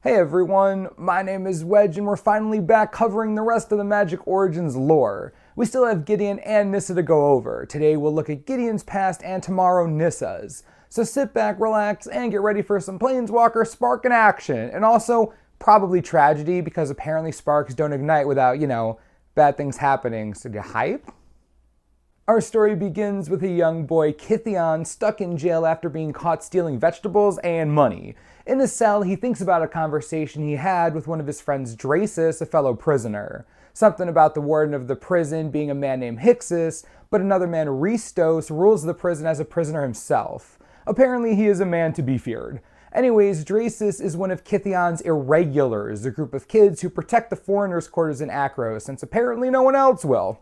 Hey everyone, my name is Wedge and we're finally back covering the rest of the Magic Origins lore. We still have Gideon and Nissa to go over. Today we'll look at Gideon's past and tomorrow Nissa's. So sit back, relax, and get ready for some Planeswalker spark in action. And also, probably tragedy because apparently sparks don't ignite without, bad things happening. So you hype? Our story begins with a young boy, Gideon, stuck in jail after being caught stealing vegetables and money. In his cell, he thinks about a conversation he had with one of his friends, Dracis, a fellow prisoner. Something about the warden of the prison being a man named Hixus, but another man, Ristos, rules the prison as a prisoner himself. Apparently, he is a man to be feared. Anyways, Dracis is one of Gideon's irregulars, a group of kids who protect the foreigners' quarters in Akros, since apparently no one else will.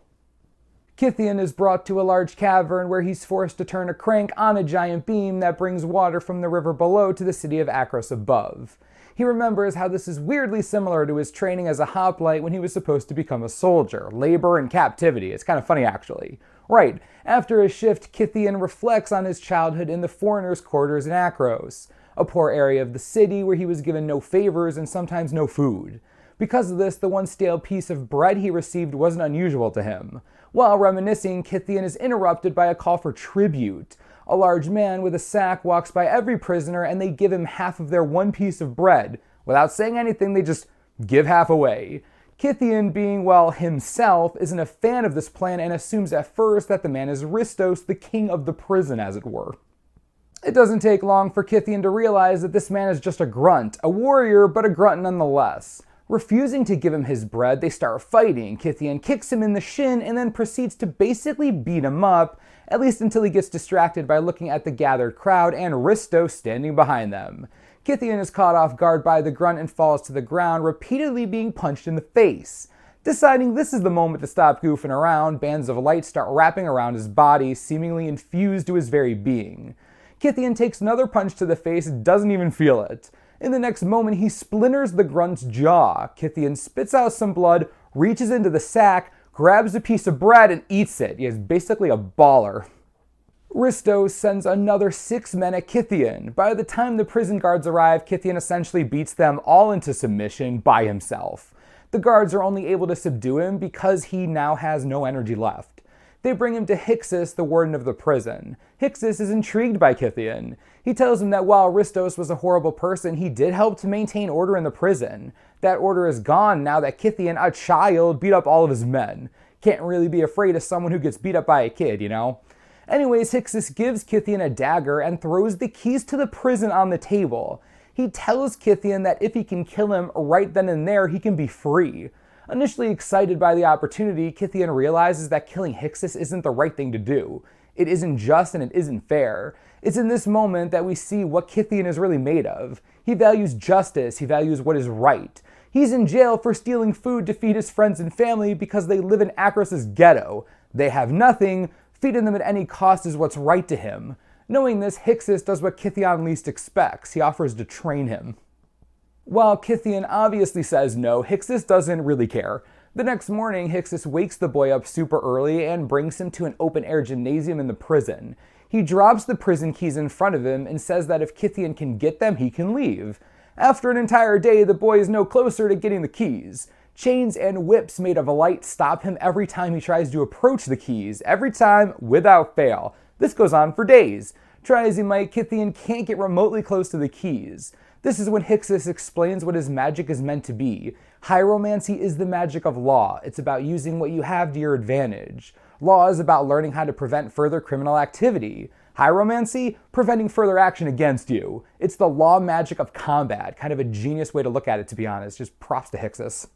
Gideon is brought to a large cavern where he's forced to turn a crank on a giant beam that brings water from the river below to the city of Akros above. He remembers how this is weirdly similar to his training as a hoplite when he was supposed to become a soldier. Labor and captivity. It's kind of funny actually. Right, after a shift, Gideon reflects on his childhood in the foreigners' quarters in Akros, a poor area of the city where he was given no favors and sometimes no food. Because of this, the one stale piece of bread he received wasn't unusual to him. While reminiscing, Gideon is interrupted by a call for tribute. A large man with a sack walks by every prisoner and they give him half of their one piece of bread. Without saying anything, they just give half away. Gideon, being, himself, isn't a fan of this plan and assumes at first that the man is Ristos, the king of the prison, as it were. It doesn't take long for Gideon to realize that this man is just a grunt, a warrior, but a grunt nonetheless. Refusing to give him his bread, they start fighting. Gideon kicks him in the shin and then proceeds to basically beat him up, at least until he gets distracted by looking at the gathered crowd and Ristos standing behind them. Gideon is caught off guard by the grunt and falls to the ground, repeatedly being punched in the face. Deciding this is the moment to stop goofing around, bands of light start wrapping around his body, seemingly infused to his very being. Gideon takes another punch to the face and doesn't even feel it. In the next moment, he splinters the grunt's jaw. Gideon spits out some blood, reaches into the sack, grabs a piece of bread, and eats it. He is basically a baller. Ristos sends another 6 men at Gideon. By the time the prison guards arrive, Gideon essentially beats them all into submission by himself. The guards are only able to subdue him because he now has no energy left. They bring him to Hixus, the warden of the prison. Hixus is intrigued by Gideon. He tells him that while Ristos was a horrible person, he did help to maintain order in the prison. That order is gone now that Gideon, a child, beat up all of his men. Can't really be afraid of someone who gets beat up by a kid, Anyways, Hixus gives Gideon a dagger and throws the keys to the prison on the table. He tells Gideon that if he can kill him right then and there, he can be free. Initially excited by the opportunity, Gideon realizes that killing Hixus isn't the right thing to do. It isn't just and it isn't fair. It's in this moment that we see what Gideon is really made of. He values justice, he values what is right. He's in jail for stealing food to feed his friends and family because they live in Akros' ghetto. They have nothing, feeding them at any cost is what's right to him. Knowing this, Hixus does what Gideon least expects. He offers to train him. While Gideon obviously says no, Hixus doesn't really care. The next morning, Hixus wakes the boy up super early and brings him to an open-air gymnasium in the prison. He drops the prison keys in front of him and says that if Gideon can get them, he can leave. After an entire day, the boy is no closer to getting the keys. Chains and whips made of light stop him every time he tries to approach the keys, every time without fail. This goes on for days. Try as he might, Gideon can't get remotely close to the keys. This is when Hixus explains what his magic is meant to be. Hieromancy is the magic of law. It's about using what you have to your advantage. Law is about learning how to prevent further criminal activity. Hieromancy, preventing further action against you. It's the law magic of combat. Kind of a genius way to look at it, to be honest. Just props to Hixus.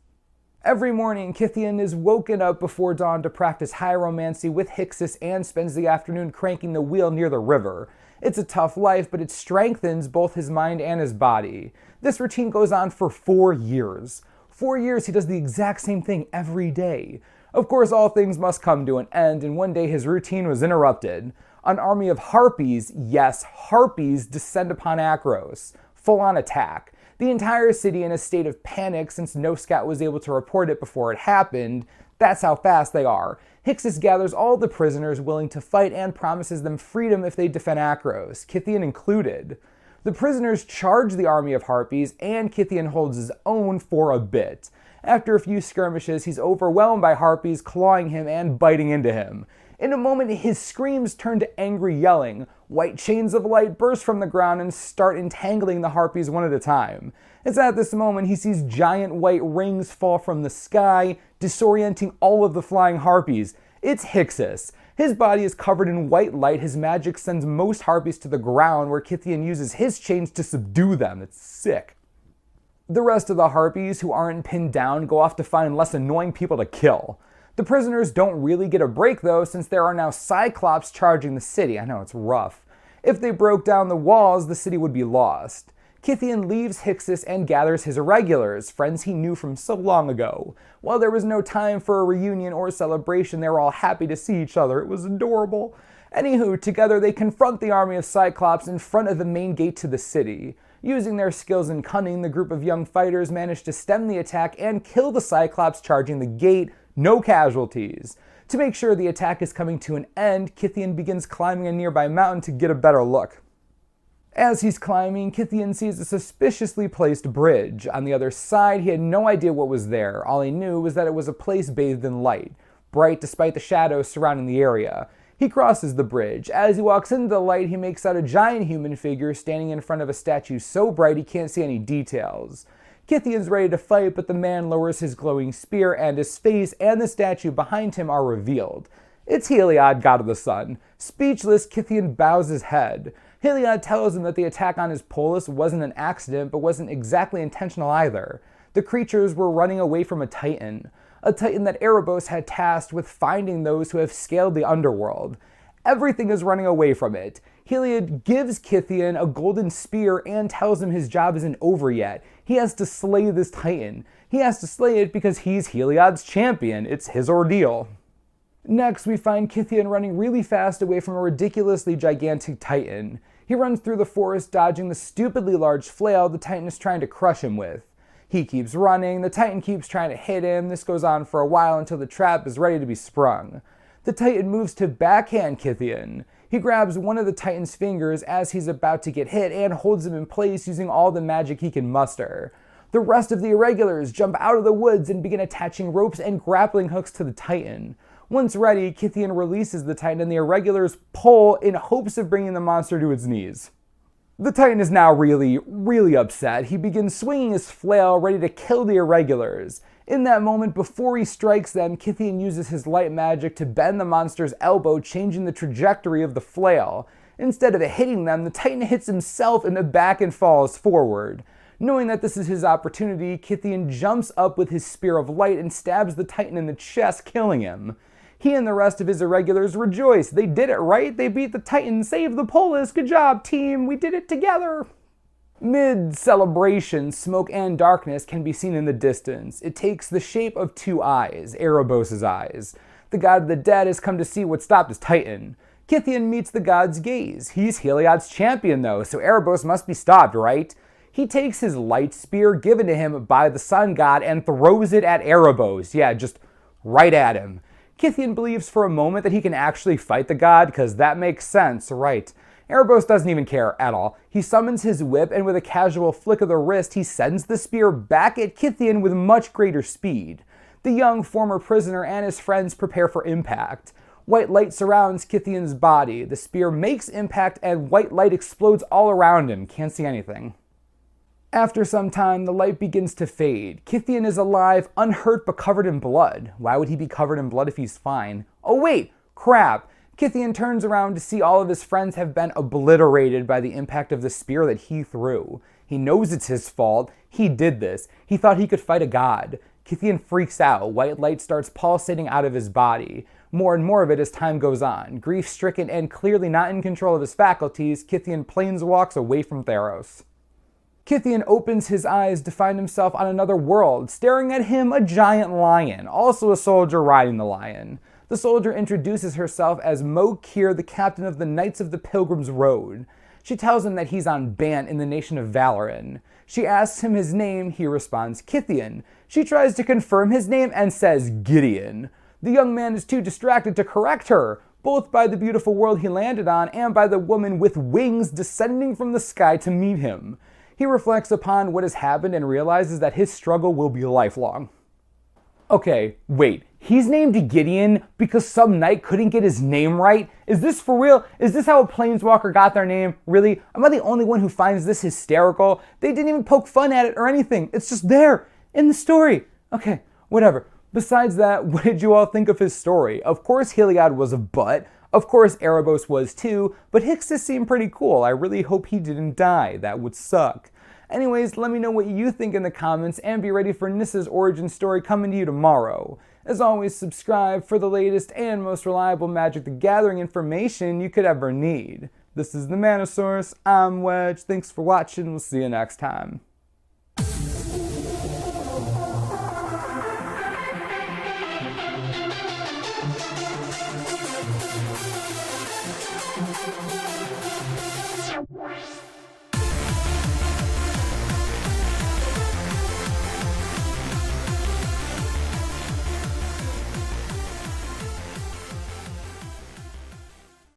Every morning, Gideon is woken up before dawn to practice hieromancy with Hixus and spends the afternoon cranking the wheel near the river. It's a tough life, but it strengthens both his mind and his body. This routine goes on for 4 years. 4 years he does the exact same thing every day. Of course, all things must come to an end, and one day his routine was interrupted. An army of Harpies, yes, Harpies, descend upon Akros. Full-on attack. The entire city in a state of panic since no scout was able to report it before it happened. That's how fast they are. Hixus gathers all the prisoners willing to fight and promises them freedom if they defend Akros, Gideon included. The prisoners charge the army of Harpies, and Kithian holds his own for a bit. After a few skirmishes, he's overwhelmed by Harpies clawing him and biting into him. In a moment, his screams turn to angry yelling. White chains of light burst from the ground and start entangling the Harpies one at a time. It's at this moment he sees giant white rings fall from the sky, disorienting all of the flying Harpies. It's Hixus. His body is covered in white light. His magic sends most Harpies to the ground, where Kithian uses his chains to subdue them. It's sick. The rest of the Harpies who aren't pinned down go off to find less annoying people to kill. The prisoners don't really get a break though, since there are now cyclops charging the city. I know, it's rough. If they broke down the walls, the city would be lost. Kithian leaves Hixus and gathers his irregulars, friends he knew from so long ago. While there was no time for a reunion or celebration, they were all happy to see each other. It was adorable. Anywho, together they confront the army of Cyclops in front of the main gate to the city. Using their skills and cunning, the group of young fighters manage to stem the attack and kill the Cyclops charging the gate. No casualties. To make sure the attack is coming to an end, Kithian begins climbing a nearby mountain to get a better look. As he's climbing, Kithian sees a suspiciously placed bridge. On the other side, he had no idea what was there. All he knew was that it was a place bathed in light, bright despite the shadows surrounding the area. He crosses the bridge. As he walks into the light, he makes out a giant human figure standing in front of a statue so bright he can't see any details. Kithian's ready to fight, but the man lowers his glowing spear, and his face and the statue behind him are revealed. It's Heliod, god of the sun. Speechless, Kithian bows his head. Heliod tells him that the attack on his polis wasn't an accident, but wasn't exactly intentional either. The creatures were running away from a titan that Erebos had tasked with finding those who have scaled the underworld. Everything is running away from it. Heliod gives Kithian a golden spear and tells him his job isn't over yet. He has to slay this titan. He has to slay it because he's Heliod's champion. It's his ordeal. Next, we find Kithian running really fast away from a ridiculously gigantic titan. He runs through the forest, dodging the stupidly large flail the titan is trying to crush him with. He keeps running, the titan keeps trying to hit him. This goes on for a while until the trap is ready to be sprung. The titan moves to backhand Kithian. He grabs one of the titan's fingers as he's about to get hit and holds him in place using all the magic he can muster. The rest of the irregulars jump out of the woods and begin attaching ropes and grappling hooks to the titan. Once ready, Kithian releases the titan and the irregulars pull in hopes of bringing the monster to its knees. The titan is now really upset. He begins swinging his flail, ready to kill the irregulars. In that moment, before he strikes them, Kithian uses his light magic to bend the monster's elbow, changing the trajectory of the flail. Instead of hitting them, the titan hits himself in the back and falls forward. Knowing that this is his opportunity, Kithian jumps up with his spear of light and stabs the titan in the chest, killing him. He and the rest of his irregulars rejoice. They did it, right? They beat the titan, saved the polis. Good job, team. We did it together. Mid-celebration, smoke and darkness can be seen in the distance. It takes the shape of two eyes, Erebos' eyes. The god of the dead has come to see what stopped his titan. Kithian meets the god's gaze. He's Heliod's champion though, so Erebos must be stopped, right? He takes his light spear given to him by the sun god and throws it at Erebos. Yeah, just right at him. Kithian believes for a moment that he can actually fight the god, because that makes sense, right? Erebos doesn't even care at all. He summons his whip, and with a casual flick of the wrist, he sends the spear back at Kithian with much greater speed. The young former prisoner and his friends prepare for impact. White light surrounds Kithian's body. The spear makes impact, and white light explodes all around him. Can't see anything. After some time, the light begins to fade. Kithian is alive, unhurt, but covered in blood. Why would he be covered in blood if he's fine? Oh wait, crap! Kithian turns around to see all of his friends have been obliterated by the impact of the spear that he threw. He knows it's his fault. He did this. He thought he could fight a god. Kithian freaks out. White light starts pulsating out of his body. More and more of it as time goes on. Grief-stricken and clearly not in control of his faculties, Kithian planeswalks away from Theros. Kithian opens his eyes to find himself on another world. Staring at him, a giant lion, also a soldier riding the lion. The soldier introduces herself as Mokir, the captain of the Knights of the Pilgrim's Road. She tells him that he's on Bant in the nation of Valoran. She asks him his name, he responds Kithian. She tries to confirm his name and says Gideon. The young man is too distracted to correct her. both by the beautiful world he landed on and by the woman with wings descending from the sky to meet him. He reflects upon what has happened and realizes that his struggle will be lifelong. Okay, wait. He's named Gideon because some knight couldn't get his name right? Is this for real? Is this how a planeswalker got their name? Really? Am I the only one who finds this hysterical? They didn't even poke fun at it or anything. It's just there in the story. Okay, whatever. Besides that, what did you all think of his story? Of course Heliod was a butt. Of course Erebos was too. But Hixus seemed pretty cool. I really hope he didn't die. That would suck. Anyways, let me know what you think in the comments and be ready for Nissa's origin story coming to you tomorrow. As always, subscribe for the latest and most reliable Magic the Gathering information you could ever need. This is the Mana Source. I'm Wedge. Thanks for watching. We'll see you next time.